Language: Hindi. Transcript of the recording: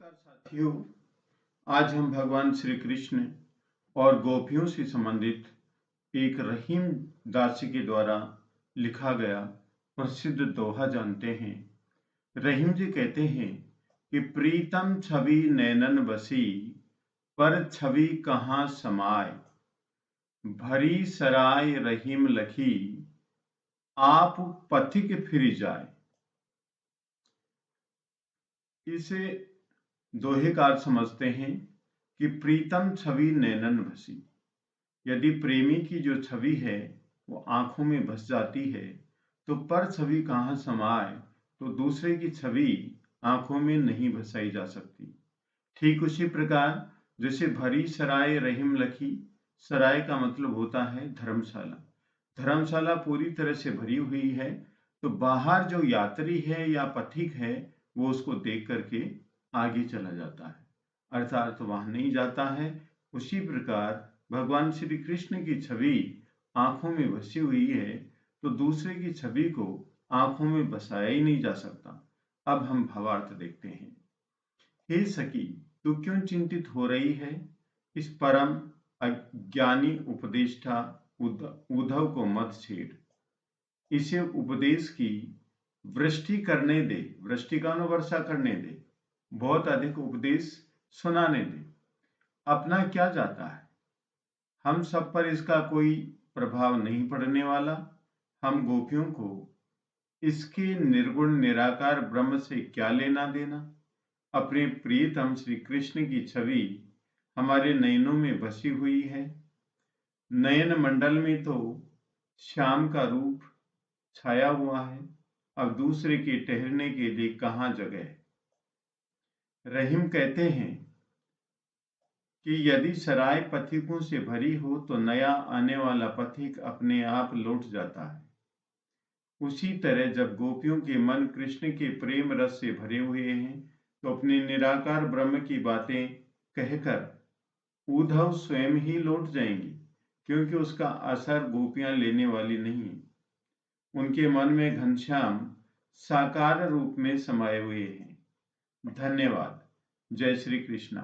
नमस्कार साथियों। आज हम भगवान श्री कृष्ण और गोपियों से संबंधित एक रहीम दासी के द्वारा लिखा गया प्रसिद्ध दोहा जानते हैं। रहीम जी कहते हैं कि प्रीतम छवि नैनन बसी, पर छवि कहाँ समाय। भरी सराय रहीम लखी, आप पथिक फिर जाए। इसे दोहे का अर्थ समझते हैं कि प्रीतम छवि नैनन बसी। यदि प्रेमी की जो छवि है वो आंखों में बस जाती है तो पर छवि कहाँ समाए, तो दूसरे की छवि आंखों में नहीं बसाई जा सकती। ठीक उसी प्रकार जैसे भरी सराय रहीम लखी, सराय का मतलब होता है धर्मशाला। धर्मशाला पूरी तरह से भरी हुई है तो बाहर जो यात्री है या पथिक है वो उसको देख करके आगे चला जाता है, अर्थात वहां नहीं जाता है। उसी प्रकार भगवान श्री कृष्ण की छवि आंखों में बसी हुई है तो दूसरे की छवि को आंखों में बसाया ही नहीं जा सकता। अब हम भावार्थ देखते हैं। हे सखी, तू क्यों चिंतित हो रही है? इस परम अज्ञानी उपदेष्टा उद्धव को मत छेड़। इसे उपदेश की वृष्टि करने दे, वृष्टि का वर्षा करने दे, बहुत अधिक उपदेश सुनाने दे। अपना क्या जाता है, हम सब पर इसका कोई प्रभाव नहीं पड़ने वाला। हम गोपियों को इसके निर्गुण निराकार ब्रह्म से क्या लेना देना। अपने प्रियतम श्री कृष्ण की छवि हमारे नयनों में बसी हुई है। नयन मंडल में तो श्याम का रूप छाया हुआ है, अब दूसरे के ठहरने के लिए कहाँ जगह है। रहीम कहते हैं कि यदि सराय पथिकों से भरी हो तो नया आने वाला पथिक अपने आप लौट जाता है। उसी तरह जब गोपियों के मन कृष्ण के प्रेम रस से भरे हुए हैं तो अपने निराकार ब्रह्म की बातें कहकर उद्धव स्वयं ही लौट जाएंगी, क्योंकि उसका असर गोपियां लेने वाली नहीं। उनके मन में घनश्याम साकार रूप में समाये हुए हैं। धन्यवाद। जय श्री कृष्णा।